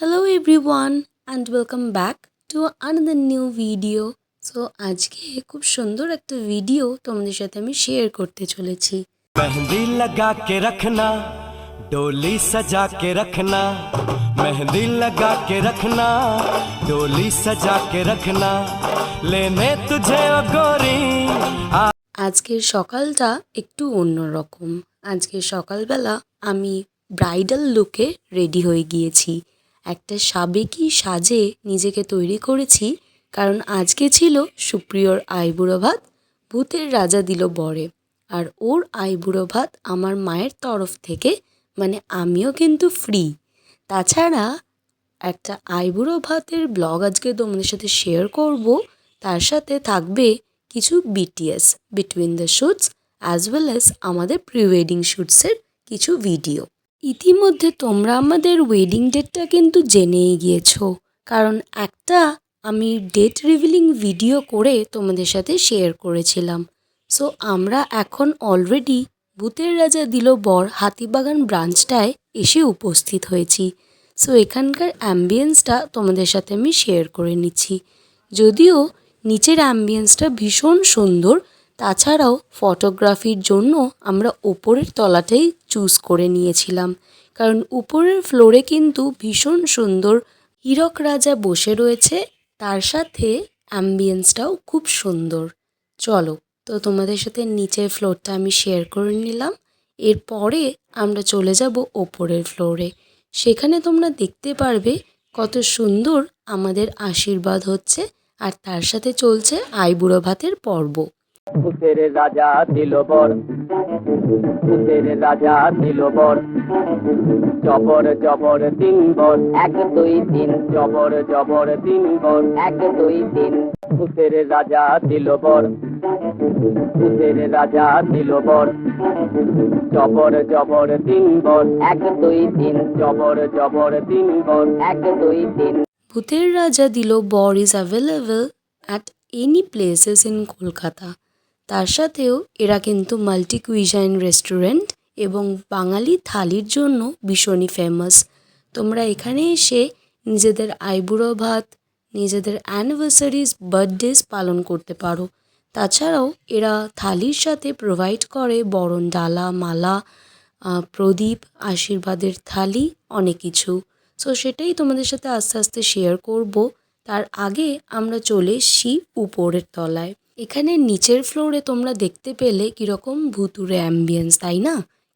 Hello everyone and welcome back to another new video. So আজকে খুব সুন্দর একটা ভিডিও তোমাদের সাথে আমি শেয়ার করতে চলেছি। मेहंदी लगा के रखना, डोली सजा के रखना, मेहंदी लगा के रखना, डोली सजा के रखना, लेने तुझे ओ गोरी। আজকের সকালটা একটু অন্যরকম। আজকের সকালবেলা আমি ব্রাইডাল লুকে রেডি হয়ে গিয়েছি। একটা সাবেকি সাজে নিজেকে তৈরি করেছি, কারণ আজকে ছিল সুপ্রিয়র আইবুড়ো ভাত, ভূতের রাজা দিল বরে। আর ওর আইবুড়ো ভাত আমার মায়ের তরফ থেকে, মানে আমিও কিন্তু ফ্রি। তাছাড়া একটা আইবুড়ো ভাতের ব্লগ আজকে তোমাদের সাথে শেয়ার করব, তার সাথে থাকবে কিছু BTS between the shoots as well as আমাদের প্রি ওয়েডিং শ্যুটসের কিছু ভিডিও। ইতিমধ্যে তোমরা আমাদের ওয়েডিং ডেটটা কিন্তু জেনেই গিয়েছো, কারণ একটা আমি ডেট রিভিলিং ভিডিও করে তোমাদের সাথে শেয়ার করেছিলাম। সো আমরা এখন অলরেডি ভূতের রাজা দিল বর হাতিবাগান ব্রাঞ্চটায় এসে উপস্থিত হয়েছি। সো এখানকার অ্যাম্বিয়েন্সটা তোমাদের সাথে আমি শেয়ার করে নিচ্ছি। যদিও নিচের অ্যাম্বিয়েন্সটা ভীষণ সুন্দর, তাছাড়াও ফটোগ্রাফির জন্য আমরা ওপরের তলাটাই চুজ করে নিয়েছিলাম, কারণ উপরের ফ্লোরে কিন্তু ভীষণ সুন্দর হীরক রাজা বসে রয়েছে, তার সাথে অ্যাম্বিয়েন্সটাও খুব সুন্দর। চলো, তো তোমাদের সাথে নিচের ফ্লোরটা আমি শেয়ার করে নিলাম। এরপরে আমরা চলে যাব ওপরের ফ্লোরে। সেখানে তোমরা দেখতে পারবে কত সুন্দর আমাদের আশীর্বাদ হচ্ছে, আর তার সাথে চলছে আইবুড়ো ভাতের পর্ব। ভূতের রাজা দিল বর, ভূতের রাজা দিল বর, জবর জবর তিন বর, 1 2 3, জবর জবর তিন বর, 1 2 3। ভূতের রাজা দিল বর, ভূতের রাজা দিল বর, জবর জবর তিন বর, 1 2 3, জবর জবর তিন বর, 1 2 3। ভূতের রাজা দিল বর is available at any places in Kolkata. তার সাথেও এরা কিন্তু মাল্টি কুইজাইন রেস্টুরেন্ট এবং বাঙালি থালির জন্য ভীষণই ফেমাস। তোমরা এখানে এসে নিজেদের আইবুড়ো ভাত, নিজেদের অ্যানিভার্সারিজ, বার্থডেজ পালন করতে পারো। তাছাড়াও এরা থালির সাথে প্রোভাইড করে বরণ ডালা, মালা, প্রদীপ, আশীর্বাদের থালি, অনেক কিছু। সো সেটাই তোমাদের সাথে আস্তে আস্তে শেয়ার করব। তার আগে আমরা চলে এসছি উপরের তলায়। এখানে নিচের ফ্লোরে তোমরা দেখতে পেলে কীরকম ভুতুড়ে অ্যাম্বিয়েন্স, তাই না?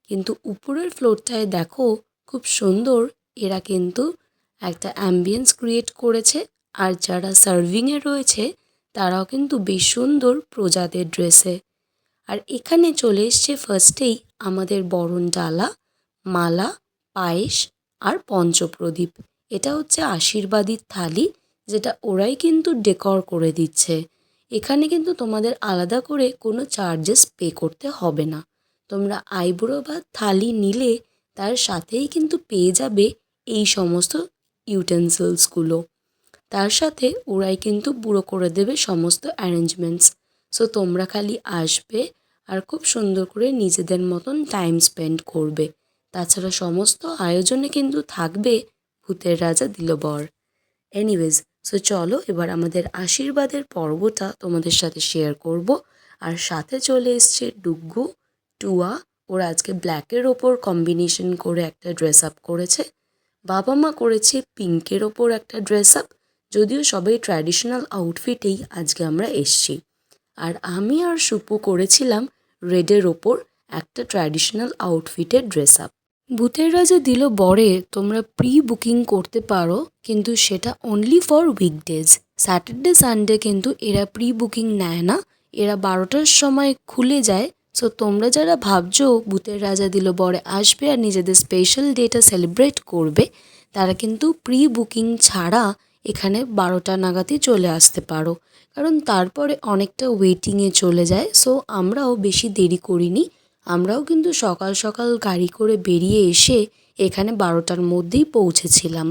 কিন্তু উপরের ফ্লোরটায় দেখো খুব সুন্দর এরা কিন্তু একটা অ্যাম্বিয়েন্স ক্রিয়েট করেছে। আর যারা সার্ভিংয়ে রয়েছে তারাও কিন্তু বেশ সুন্দর প্রজাদের ড্রেসে। আর এখানে চলে এসছে ফার্স্টেই আমাদের বরণ ডালা, মালা, পায়েস আর পঞ্চপ্রদীপ। এটা হচ্ছে আশীর্বাদী থালি, যেটা ওরাই কিন্তু ডেকর করে দিচ্ছে। এখানে কিন্তু তোমাদের আলাদা করে কোনো চার্জেস পে করতে হবে না। তোমরা আইবুড়ো ভাত থালি নিলে তার সাথেই কিন্তু পেয়ে যাবে এই সমস্ত ইউটেন্সিলসগুলো। তার সাথে ওরাই কিন্তু পুরো করে দেবে সমস্ত অ্যারেঞ্জমেন্টস। সো তোমরা খালি আসবে আর খুব সুন্দর করে নিজেদের মতন টাইম স্পেন্ড করবে। তাছাড়া সমস্ত আয়োজনে কিন্তু থাকবে ভূতের রাজা দিল বর। এনিওয়েজ, সো চলো এবার আমাদের আশীর্বাদের পর্বটা তোমাদের সাথে শেয়ার করব। আর সাথে চলে এসছে ডুগ্গু, টুয়া। ওরা আজকে ব্ল্যাকের ওপর কম্বিনেশন করে একটা ড্রেস আপ করেছে। বাবা মা করেছে পিঙ্কের ওপর একটা ড্রেস আপ। যদিও সবাই ট্র্যাডিশনাল আউটফিটেই আজকে আমরা এসছি। আর আমি আর সুপু করেছিলাম রেডের ওপর একটা ট্র্যাডিশনাল আউটফিটের ড্রেস আপ। ভূতের রাজা দিল বরে তোমরা প্রি বুকিং করতে পারো, কিন্তু সেটা only for weekdays. Saturday Sunday কিন্তু এরা প্রি বুকিং নেয় না, এরা 12টার সময় খুলে যায়। সো তোমরা যারা ভাবছো ভূতের রাজা দিল বরে আসবে আর নিজেদের স্পেশাল ডেটা সেলিব্রেট করবে, তারা কিন্তু প্রি বুকিং ছাড়া এখানে 12টা নাগাদই চলে আসতে পারো, কারণ তারপরে অনেকটা ওয়েটিংয়ে চলে যায়। সো আমরাও বেশি দেরি করিনি, আমরাও কিন্তু সকাল সকাল গাড়ি করে বেরিয়ে এসে এখানে 12টার মধ্যেই পৌঁছেছিলাম।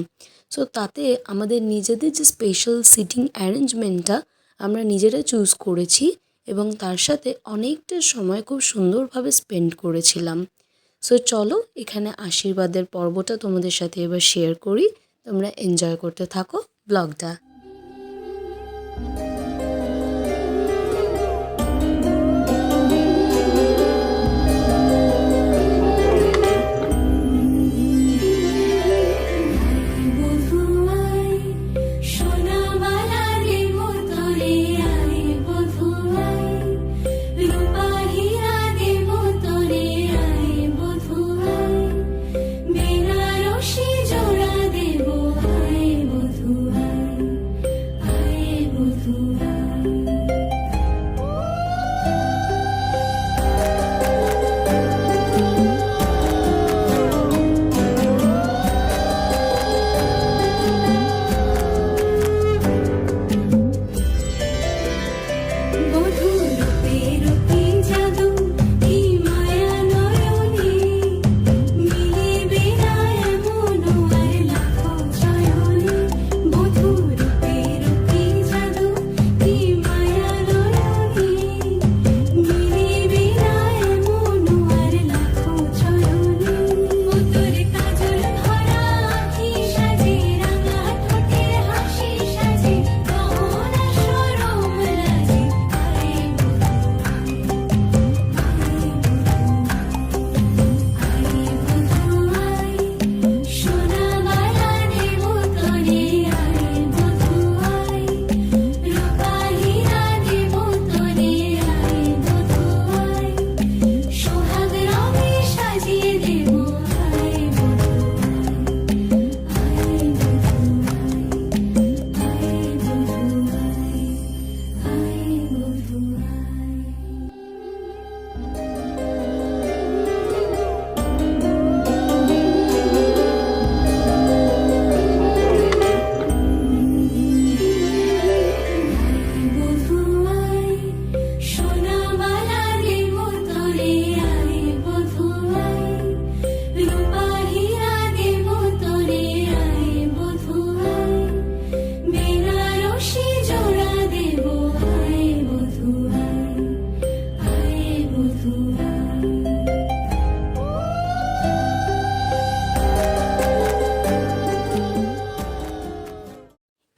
সো তাতে আমাদের নিজেদের যে স্পেশাল সিটিং অ্যারেঞ্জমেন্টটা আমরা নিজেরা চুজ করেছি, এবং তার সাথে অনেকটা সময় খুব সুন্দরভাবে স্পেন্ড করেছিলাম। সো চলো এখানে আশীর্বাদের পর্বটা তোমাদের সাথে এবার শেয়ার করি। তোমরা এনজয় করতে থাকো ব্লগটা।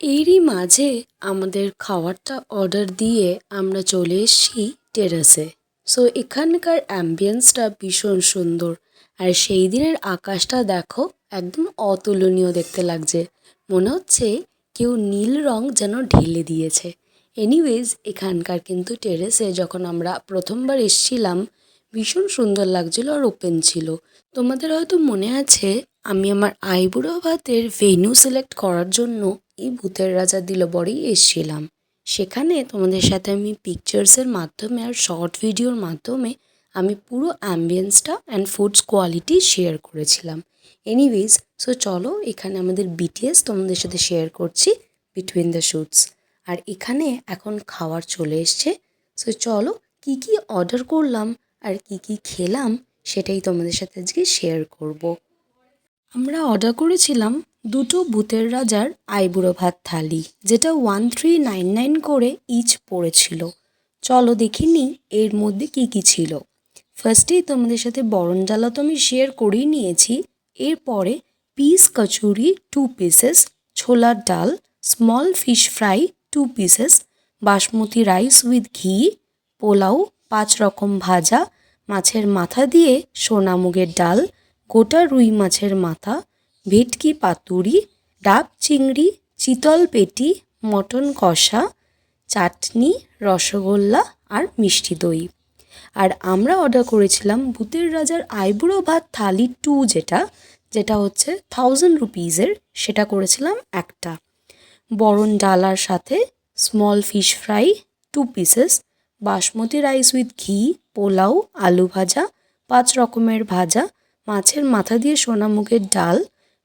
এরই মাঝে আমাদের খাবারটা অর্ডার দিয়ে আমরা চলে এসেছি টেরাসে। সো এখানকার অ্যাম্বিয়েন্সটা ভীষণ সুন্দর, আর সেই দিনের আকাশটা দেখো একদম অতুলনীয় দেখতে লাগছে, মনে হচ্ছে কেউ নীল রং যেন ঢেলে দিয়েছে। এনিওয়েজ এখানকার কিন্তু টেরেসে যখন আমরা প্রথমবার এসেছিলাম ভীষণ সুন্দর লাগছিল আর ওপেন ছিল। তোমাদের হয়তো মনে আছে আমি আমার আইবুড়ো ভাতের ভেন্যু সিলেক্ট করার জন্য এই ভূতের রাজা দিলবরেই এসেছিলাম। সেখানে তোমাদের সাথে আমি পিকচার্সের মাধ্যমে আর শর্ট ভিডিওর মাধ্যমে আমি পুরো অ্যাম্বিয়েন্সটা অ্যান্ড ফুডস কোয়ালিটি শেয়ার করেছিলাম। এনিওয়েজ সো চলো এখানে আমাদের বিটিএস তোমাদের সাথে শেয়ার করছি বিটুইন দ্য শুটস। আর এখানে এখন খাবার চলে এসছে। সো চলো কি কি অর্ডার করলাম আর কি কি খেলাম সেটাই তোমাদের সাথে আজকে শেয়ার করব। আমরা অর্ডার করেছিলাম দুটো ভূতের রাজার আইবুড়ো ভাত থালি, যেটা 1399 করে ইচ পড়েছিল। চলো দেখিনি এর মধ্যে কি কি ছিল। ফার্স্টেই তোমাদের সাথে বরণ জ্বালা তো আমি শেয়ার করেই নিয়েছি। এরপরে পিস কচুরি 2 পিসেস, ছোলার ডাল, small fish fry 2 pieces, basmati rice with ঘি, পোলাও 5 রকম ভাজা, মাছের মাথা দিয়ে সোনা মুগের ডাল, গোটা রুই মাছের মাথা, ভেটকি পাতুরি, ডাব চিংড়ি, চিতল পেটি, মটন কষা, চাটনি, রসগোল্লা আর মিষ্টি দই। আর আমরা অর্ডার করেছিলাম ভূতের রাজার আইবুড়ো ভাত থালি 2, যেটা হচ্ছে 1000 রুপিজের, সেটা করেছিলাম একটা। বরণ ডালার সাথে small fish fry 2 pieces, basmati rice with ঘি, পোলাও, আলু ভাজা, 5 রকমের ভাজা, মাছের মাথা দিয়ে সোনা মুগের ডাল,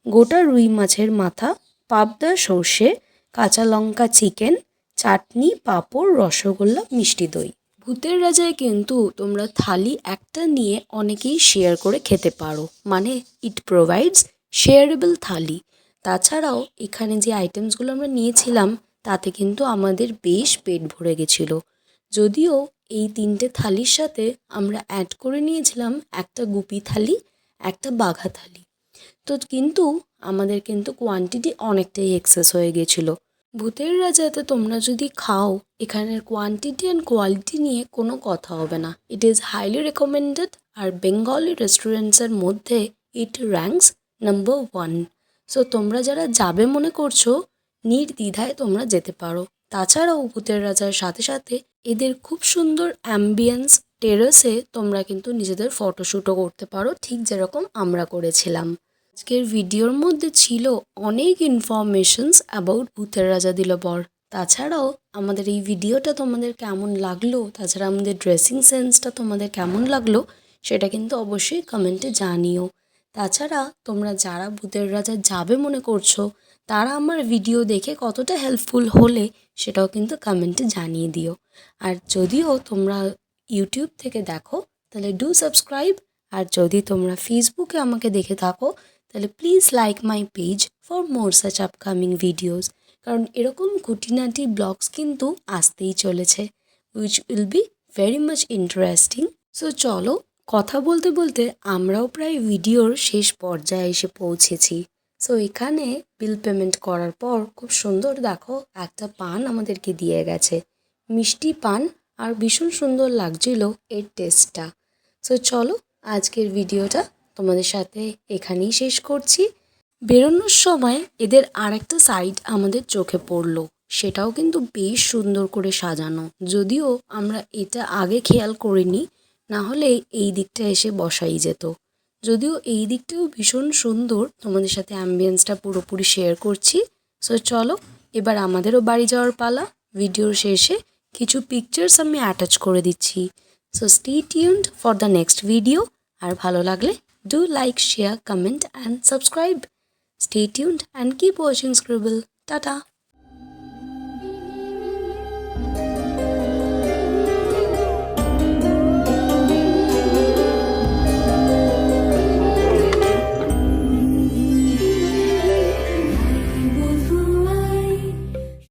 গোটা রুই মাছের মাথা, পাবদা সর্ষে, কাঁচা লঙ্কা চিকেন, চাটনি, পাঁপড়, রসগোল্লা, মিষ্টি দই। ভূতের রাজায় কিন্তু তোমরা থালি একটা নিয়ে অনেকেই শেয়ার করে খেতে পারো, মানে ইট প্রোভাইডস শেয়ারেবল থালি। তাছাড়াও এখানে যে আইটেমসগুলো আমরা নিয়েছিলাম তাতে কিন্তু আমাদের বেশ পেট ভরে গেছিলো। যদিও এই 3টে থালির সাথে আমরা অ্যাড করে নিয়েছিলাম একটা গুপি থালি, একটা বাঘা থালি। তো কিন্তু আমাদের কিন্তু কোয়ান্টিটি অনেকটাই এক্সেস হয়ে গেছিলো। ভূতের রাজাতে তোমরা যদি খাও, এখানের কোয়ান্টিটি অ্যান্ড কোয়ালিটি নিয়ে কোনো কথা হবে না। ইট ইজ হাইলি রেকমেন্ডেড, আর বেঙ্গলি রেস্টুরেন্টসের মধ্যে ইট র্যাঙ্কস নাম্বার 1। সো তোমরা যারা যাবে মনে করছো, নির্দ্বিধায় তোমরা যেতে পারো। তাছাড়াও ভূতের রাজার সাথে সাথে এদের খুব সুন্দর অ্যাম্বিয়েন্স, টেরেসে তোমরা কিন্তু নিজেদের ফটোশ্যুটও করতে পারো, ঠিক যেরকম আমরা করেছিলাম। আজকের ভিডিওর মধ্যে ছিল অনেক ইনফরমেশনস অ্যাবাউট ভূতের রাজা দিল বর। তাছাড়াও আমাদের এই ভিডিওটা তোমাদের কেমন লাগলো, তাছাড়া আমাদের ড্রেসিং সেন্সটা তোমাদের কেমন লাগলো, সেটা কিন্তু অবশ্যই কমেন্টে জানিও। তাছাড়া তোমরা যারা ভূতের রাজা যাবে মনে করছো, তারা আমার ভিডিও দেখে কতটা হেল্পফুল হলে সেটাও কিন্তু কমেন্টে জানিয়ে দিও। আর যদিও তোমরা ইউটিউব থেকে দেখো তাহলে ডু সাবস্ক্রাইব, আর যদি তোমরা ফেসবুকে আমাকে দেখে থাকো তাহলে please like my page for more such upcoming videos, কারণ এরকম খুঁটিনাটি ব্লগস কিন্তু আসতেই চলেছে, which will be very much interesting. So চলো, কথা বলতে বলতে আমরাও প্রায় ভিডিওর শেষ পর্যায়ে এসে পৌঁছেছি। সো এখানে বিল পেমেন্ট করার পর খুব সুন্দর দেখো একটা পান আমাদেরকে দিয়ে গেছে, মিষ্টি পান, আর ভীষণ সুন্দর লাগছিল এর টেস্টটা। সো চলো, আজকের ভিডিওটা তোমাদের সাথে এখানেই শেষ করছি। বেরোনোর সময় এদের আর একটা সাইড আমাদের চোখে পড়লো, সেটাও কিন্তু বেশ সুন্দর করে সাজানো, যদিও আমরা এটা আগে খেয়াল করিনি, না হলে এই দিকটা এসে বসাই যেত। যদিও এই দিকটাও ভীষণ সুন্দর, তোমাদের সাথে অ্যাম্বিয়েন্সটা পুরোপুরি শেয়ার করছি। সো চলো, এবার আমাদেরও বাড়ি যাওয়ার পালা। ভিডিওর শেষে কিছু পিকচার্স আমি অ্যাটাচ করে দিচ্ছি। So stay tuned for the next video. আর ভালো লাগলে do like, share, comment and subscribe. Stay tuned and keep watching Scribble. Tata.